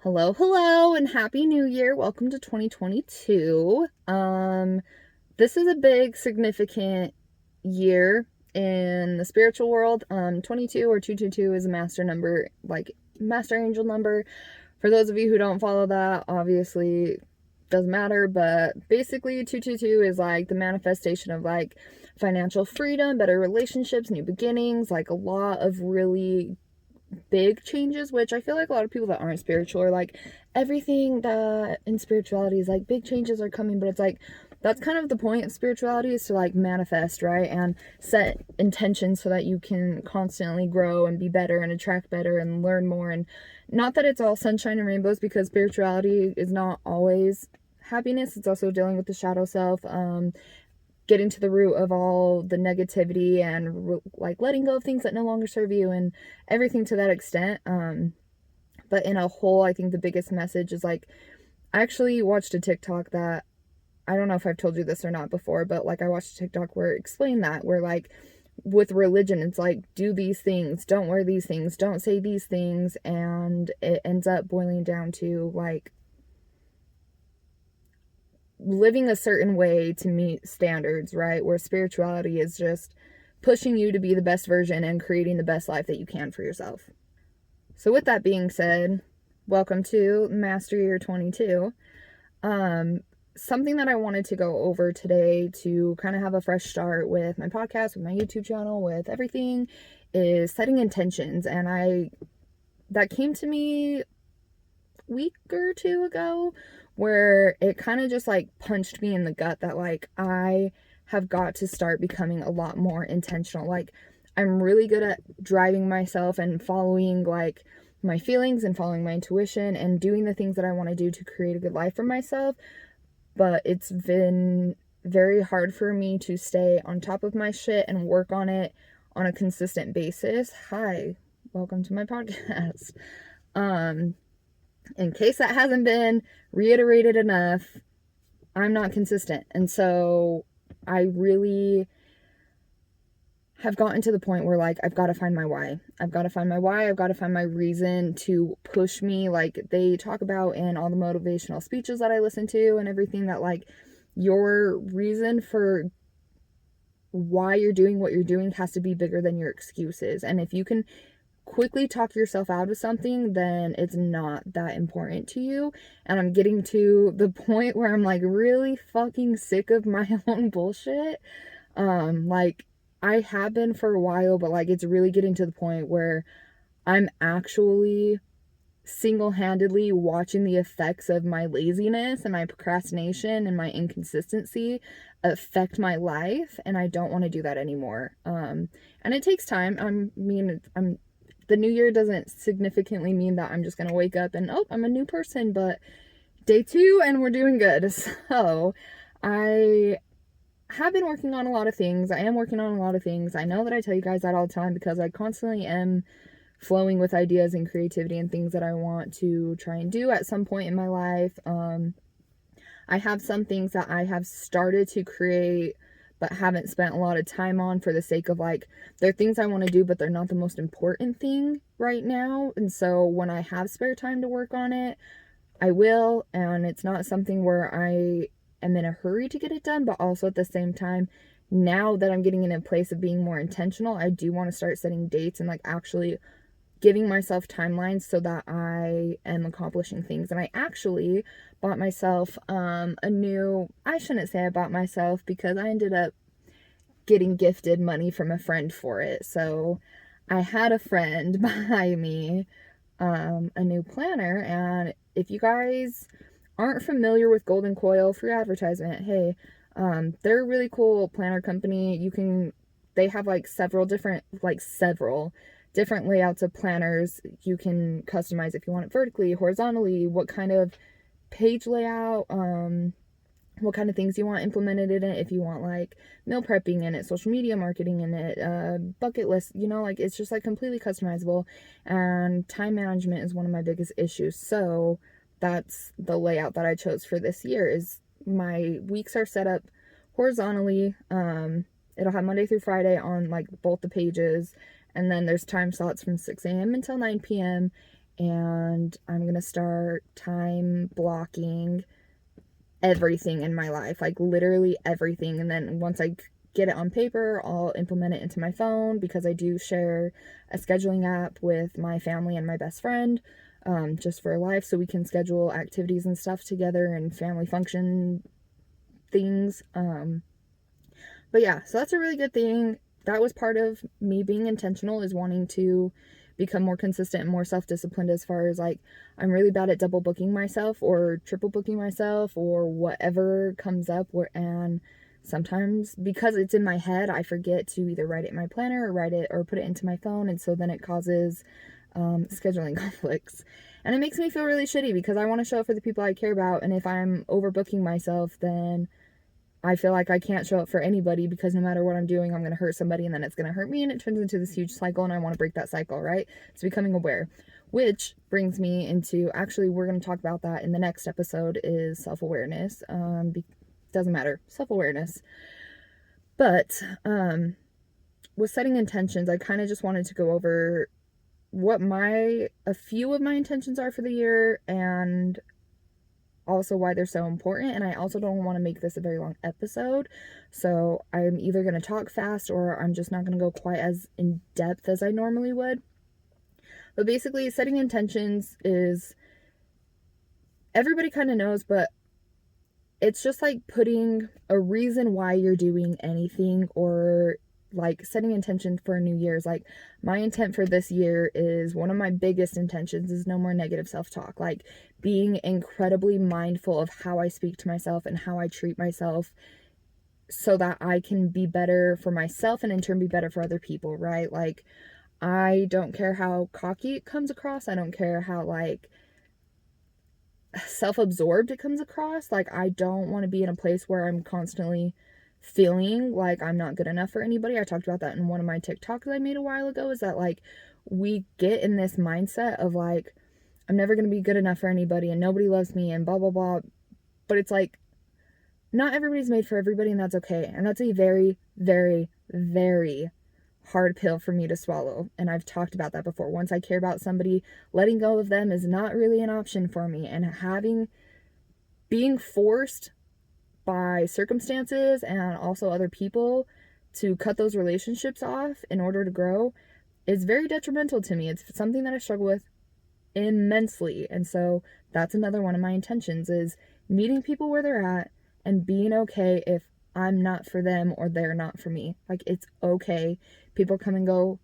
Hello, and Happy New Year. Welcome to 2022. This is a big, significant year in the spiritual world. 22 or 222 is a master number, like master angel number. For those of you who don't follow that, obviously doesn't matter, but basically 222 is like the manifestation of like financial freedom, better relationships, new beginnings, like a lot of really big changes, which I feel like a lot of people that aren't spiritual are like, everything that in spirituality is like big changes are coming, but it's like that's kind of the point of spirituality, is to like manifest, right? And set intentions so that you can constantly grow and be better and attract better and learn more. And not that it's all sunshine and rainbows, because spirituality is not always happiness. It's also dealing with the shadow self, getting to the root of all the negativity and like letting go of things that no longer serve you and everything to that extent. But in a whole, I think the biggest message is like, I actually watched a TikTok that, I don't know if I've told you this or not before, but like I watched a TikTok where it explained that, where like with religion, it's like, do these things, don't wear these things, don't say these things. And it ends up boiling down to like living a certain way to meet standards, right? Where spirituality is just pushing you to be the best version and creating the best life that you can for yourself. So with that being said, welcome to Master Year 22. Something that I wanted to go over today to kind of have a fresh start with my podcast, with my YouTube channel, with everything, is setting intentions. And that came to me a week or two ago, where it kind of just like punched me in the gut that like I have got to start becoming a lot more intentional. Like I'm really good at driving myself and following like my feelings and following my intuition and doing the things that I want to do to create a good life for myself. But it's been very hard for me to stay on top of my shit and work on it on a consistent basis. Hi, welcome to my podcast. In case that hasn't been reiterated enough, I'm not consistent. And so I really have gotten to the point where like I've got to find my why. I've got to find my why. I've got to find my reason to push me. Like they talk about in all the motivational speeches that I listen to and everything, that like your reason for why you're doing what you're doing has to be bigger than your excuses. And if you can quickly talk yourself out of something, then it's not that important to you. And I'm getting to the point where I'm like really fucking sick of my own bullshit. Like I have been for a while, but like it's really getting to the point where I'm actually single-handedly watching the effects of my laziness and my procrastination and my inconsistency affect my life, and I don't want to do that anymore. And it takes time. I'm the new year doesn't significantly mean that I'm just going to wake up and, oh, I'm a new person, but day 2 and we're doing good. So I have been working on a lot of things. I am working on a lot of things. I know that I tell you guys that all the time because I constantly am flowing with ideas and creativity and things that I want to try and do at some point in my life. I have some things that I have started to create but haven't spent a lot of time on, for the sake of like, they're things I want to do, but they're not the most important thing right now. And so when I have spare time to work on it, I will. And it's not something where I am in a hurry to get it done, but also at the same time, now that I'm getting in a place of being more intentional, I do want to start setting dates and like actually giving myself timelines so that I am accomplishing things. And I actually bought myself I shouldn't say I bought myself, because I ended up getting gifted money from a friend for it. So I had a friend buy me a new planner. And if you guys aren't familiar with Golden Coil, free advertisement, hey, they're a really cool planner company. They have like several different layouts of planners. You can customize if you want it vertically, horizontally, what kind of page layout, what kind of things you want implemented in it. If you want like meal prepping in it, social media marketing in it, bucket list, like it's just like completely customizable. And time management is one of my biggest issues. So that's the layout that I chose for this year. Is my weeks are set up horizontally. It'll have Monday through Friday on like both the pages. And then there's time slots from 6 a.m. until 9 p.m. and I'm going to start time blocking everything in my life, like literally everything. And then once I get it on paper, I'll implement it into my phone, because I do share a scheduling app with my family and my best friend, just for life, so we can schedule activities and stuff together and family function things. But yeah, so that's a really good thing. That was part of me being intentional, is wanting to become more consistent and more self-disciplined, as far as like, I'm really bad at double booking myself or triple booking myself or whatever comes up, and sometimes because it's in my head, I forget to either write it in my planner or write it or put it into my phone, and so then it causes scheduling conflicts. And it makes me feel really shitty, because I want to show up for the people I care about, and if I'm overbooking myself, then I feel like I can't show up for anybody, because no matter what I'm doing, I'm going to hurt somebody, and then it's going to hurt me, and it turns into this huge cycle, and I want to break that cycle, right? It's becoming aware, which brings me into, actually, we're going to talk about that in the next episode, is self-awareness. Doesn't matter, self-awareness. But with setting intentions, I kind of just wanted to go over what a few of my intentions are for the year, and also why they're so important. And I also don't want to make this a very long episode, so I'm either going to talk fast, or I'm just not going to go quite as in depth as I normally would. But basically, setting intentions is, everybody kind of knows, but it's just like putting a reason why you're doing anything, or like setting intention for a new year's. Like, my intent for this year is, one of my biggest intentions is no more negative self-talk. Like, being incredibly mindful of how I speak to myself and how I treat myself, so that I can be better for myself and in turn be better for other people, right? Like, I don't care how cocky it comes across. I don't care how like self-absorbed it comes across. Like, I don't want to be in a place where I'm constantly feeling like I'm not good enough for anybody. I talked about that in one of my TikToks I made a while ago, is that like, we get in this mindset of like, I'm never going to be good enough for anybody, and nobody loves me, and blah blah blah. But it's like, not everybody's made for everybody, and that's okay. And that's a very, very, very hard pill for me to swallow. And I've talked about that before. Once I care about somebody, letting go of them is not really an option for me. And being forced by circumstances and also other people to cut those relationships off in order to grow is very detrimental to me. It's something that I struggle with immensely. And so that's another one of my intentions, is meeting people where they're at and being okay if I'm not for them or they're not for me. Like, it's okay. People come and go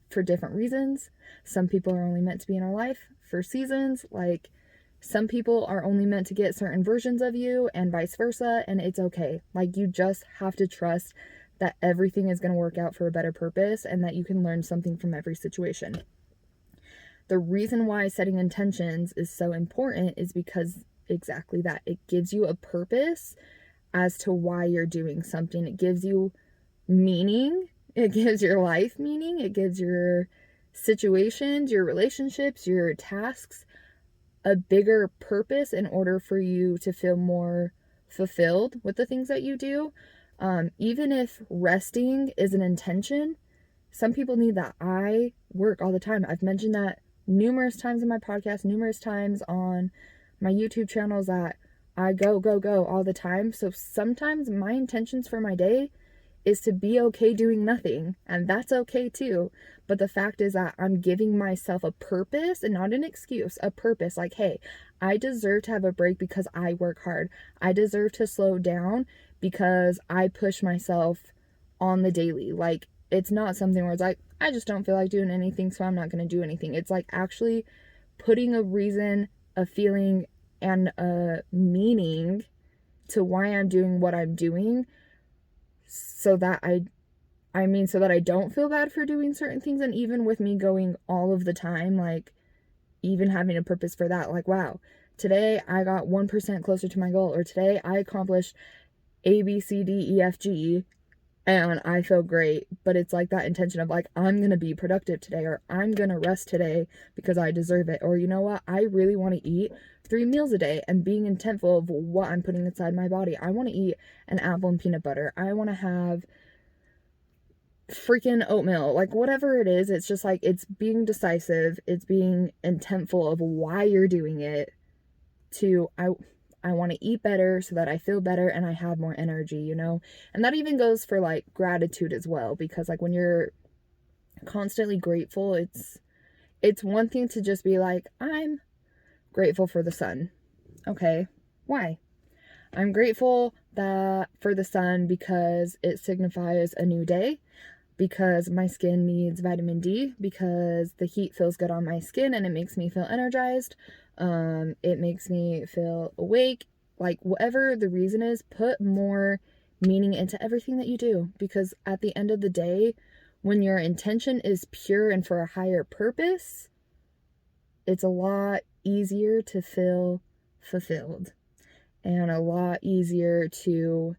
for different reasons. Some people are only meant to be in our life for seasons. Like, some people are only meant to get certain versions of you, and vice versa, and it's okay. Like, you just have to trust that everything is going to work out for a better purpose, and that you can learn something from every situation. The reason why setting intentions is so important is because exactly that. It gives you a purpose as to why you're doing something. It gives you meaning. It gives your life meaning. It gives your situations, your relationships, your tasks a bigger purpose, in order for you to feel more fulfilled with the things that you do. Even if resting is an intention, some people need that. I work all the time. I've mentioned that numerous times in my podcast, numerous times on my YouTube channels, that I go all the time. So sometimes my intentions for my day is to be okay doing nothing, and that's okay too. But the fact is that I'm giving myself a purpose, and not an excuse, a purpose. Like, hey, I deserve to have a break because I work hard. I deserve to slow down because I push myself on the daily. Like, it's not something where it's like, I just don't feel like doing anything, so I'm not going to do anything. It's like actually putting a reason, a feeling, and a meaning to why I'm doing what I'm doing, so that so that I don't feel bad for doing certain things. And even with me going all of the time, like, even having a purpose for that, like, wow, today I got 1% closer to my goal, or today I accomplished A, B, C, D, E, F, G, and I feel great. But it's like that intention of like, I'm gonna be productive today, or I'm gonna rest today because I deserve it, or you know what, I really want to eat 3 meals a day, and being intentful of what I'm putting inside my body. I want to eat an apple and peanut butter. I want to have freaking oatmeal, like whatever it is. It's just like, it's being decisive, it's being intentful of why you're doing it. To I want to eat better so that I feel better and I have more energy, you know? And that even goes for like gratitude as well, because like when you're constantly grateful, it's one thing to just be like, I'm grateful for the sun. Okay, why? I'm grateful that for the sun because it signifies a new day, because my skin needs vitamin D, because the heat feels good on my skin and it makes me feel energized. It makes me feel awake. Like, whatever the reason is, put more meaning into everything that you do, because at the end of the day, when your intention is pure and for a higher purpose, it's a lot easier to feel fulfilled and a lot easier to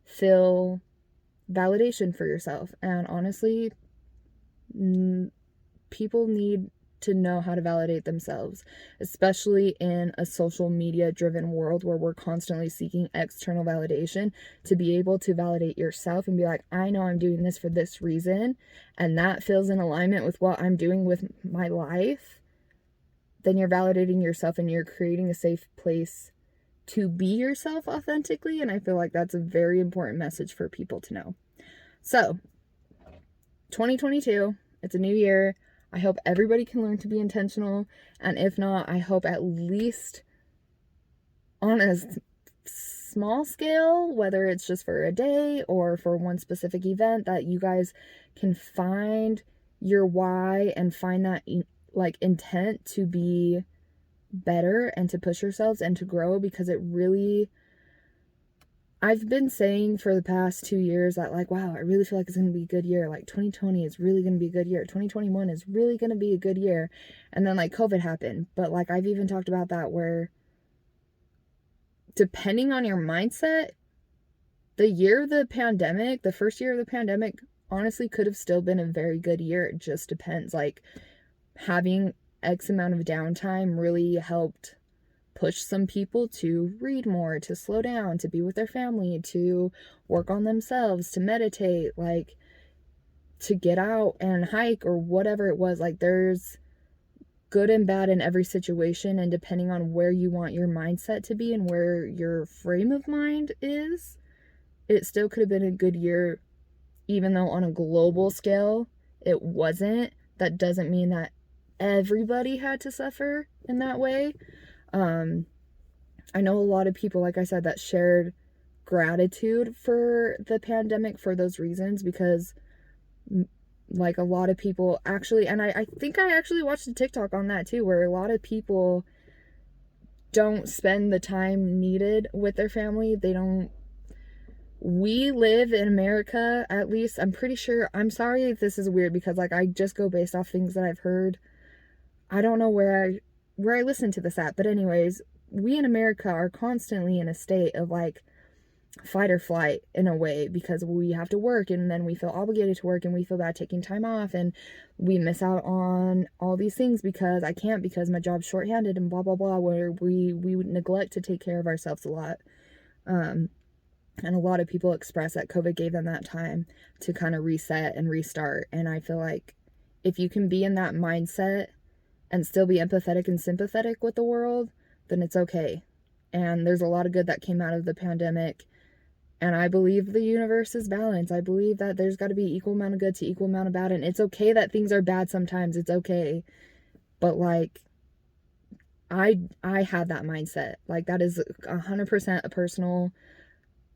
feel validation for yourself. And honestly, people need to know how to validate themselves, especially in a social media driven world where we're constantly seeking external validation. To be able to validate yourself and be like, I know I'm doing this for this reason, and that feels in alignment with what I'm doing with my life, then you're validating yourself and you're creating a safe place to be yourself authentically. And I feel like that's a very important message for people to know. So 2022, it's a new year. I hope everybody can learn to be intentional. And if not, I hope at least on a small scale, whether it's just for a day or for one specific event, that you guys can find your why and find that like intent to be better and to push yourselves and to grow. Because it really, I've been saying for the past 2 years that like, wow, I really feel like it's going to be a good year. Like 2020 is really going to be a good year. 2021 is really going to be a good year. And then like COVID happened. But like I've even talked about that, where depending on your mindset, the year of the pandemic, the first year of the pandemic, honestly could have still been a very good year. It just depends. Like having X amount of downtime really helped push some people to read more, to slow down, to be with their family, to work on themselves, to meditate, like to get out and hike or whatever it was. Like there's good and bad in every situation, and depending on where you want your mindset to be and where your frame of mind is, it still could have been a good year. Even though on a global scale it wasn't, that doesn't mean that everybody had to suffer in that way. I know a lot of people, like I said, that shared gratitude for the pandemic for those reasons, because like a lot of people actually, and I think I actually watched a TikTok on that too, where a lot of people don't spend the time needed with their family. They don't. We live in America, at least I'm pretty sure. I'm sorry if this is weird, because like I just go based off things that I've heard. I don't know where I listen to this at, but anyways, we in America are constantly in a state of like fight or flight in a way, because we have to work and then we feel obligated to work and we feel bad taking time off, and we miss out on all these things because I can't, because my job's shorthanded and blah blah blah, where we would neglect to take care of ourselves a lot. And a lot of people express that COVID gave them that time to kind of reset and restart. And I feel like if you can be in that mindset and still be empathetic and sympathetic with the world, then it's okay. And there's a lot of good that came out of the pandemic. And I believe the universe is balanced. I believe that there's got to be equal amount of good to equal amount of bad. And it's okay that things are bad sometimes. It's okay. But like, I have that mindset. Like that is 100% a personal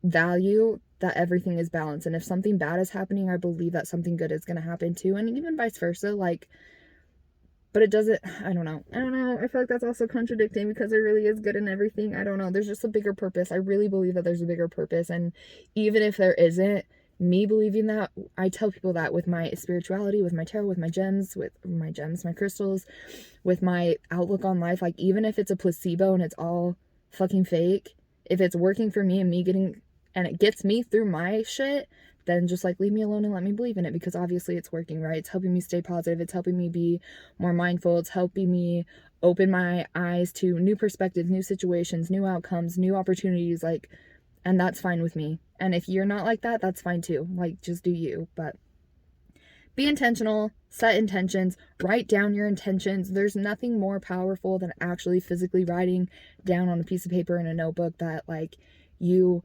value, that everything is balanced. And if something bad is happening, I believe that something good is going to happen too. And even vice versa. Like, but it doesn't, I don't know. I feel like that's also contradicting, because there really is good in everything. I don't know. There's just a bigger purpose. I really believe that there's a bigger purpose. And even if there isn't, me believing that, I tell people that with my spirituality, with my tarot, with my gems, my crystals, with my outlook on life, like even if it's a placebo and it's all fucking fake, if it's working for me and it gets me through my shit, then just like leave me alone and let me believe in it, because obviously it's working, right? It's helping me stay positive. It's helping me be more mindful. It's helping me open my eyes to new perspectives, new situations, new outcomes, new opportunities, like, and that's fine with me. And if you're not like that, that's fine too. Like, just do you. But be intentional, set intentions, write down your intentions. There's nothing more powerful than actually physically writing down on a piece of paper in a notebook that like you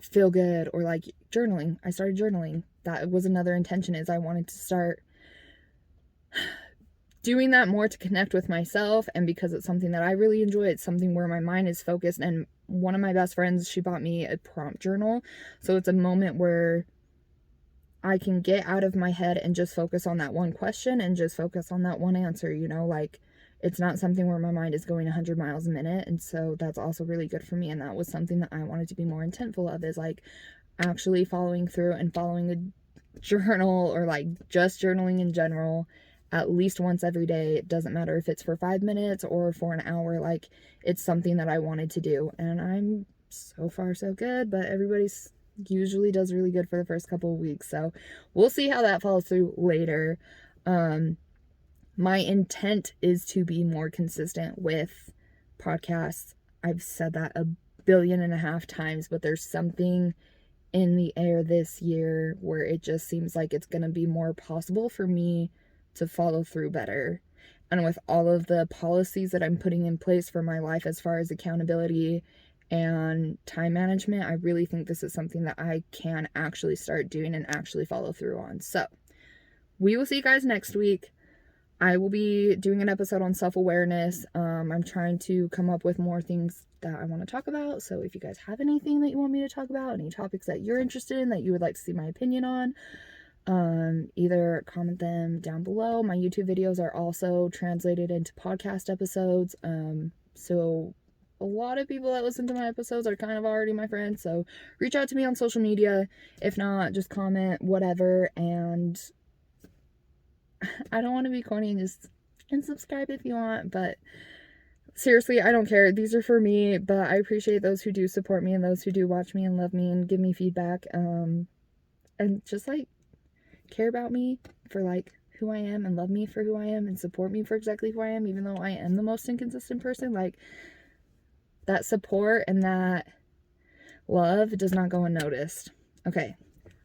feel good, or like journaling. I started journaling. That was another intention, is I wanted to start doing that more to connect with myself, and because it's something that I really enjoy. It's something where my mind is focused, and one of my best friends, she bought me a prompt journal, so it's a moment where I can get out of my head and just focus on that one question and just focus on that one answer, you know, like it's not something where my mind is going 100 miles a minute. And so that's also really good for me, and that was something that I wanted to be more intentful of, is like actually following through and following a journal, or like just journaling in general, at least once every day. It doesn't matter if it's for 5 minutes or for an hour, like it's something that I wanted to do. And I'm so far so good, but everybody's usually does really good for the first couple of weeks, so we'll see how that follows through later. My intent is to be more consistent with podcasts. I've said that 1.5 billion times, but there's something in the air this year where it just seems like it's going to be more possible for me to follow through better. And with all of the policies that I'm putting in place for my life as far as accountability and time management, I really think this is something that I can actually start doing and actually follow through on. So we will see you guys next week. I will be doing an episode on self-awareness. I'm trying to come up with more things that I want to talk about. So if you guys have anything that you want me to talk about, any topics that you're interested in, that you would like to see my opinion on, either comment them down below. My YouTube videos are also translated into podcast episodes. So a lot of people that listen to my episodes are kind of already my friends. So reach out to me on social media. If not, just comment, whatever. And I don't want to be corny and subscribe if you want, but seriously, I don't care. These are for me, but I appreciate those who do support me and those who do watch me and love me and give me feedback, and just like care about me for like who I am, and love me for who I am, and support me for exactly who I am, even though I am the most inconsistent person. Like, that support and that love does not go unnoticed. Okay,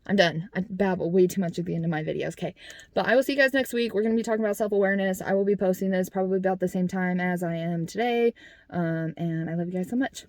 I'm done. I babble way too much at the end of my videos. Okay, but I will see you guys next week. We're going to be talking about self-awareness. I will be posting this probably about the same time as I am today. And I love you guys so much.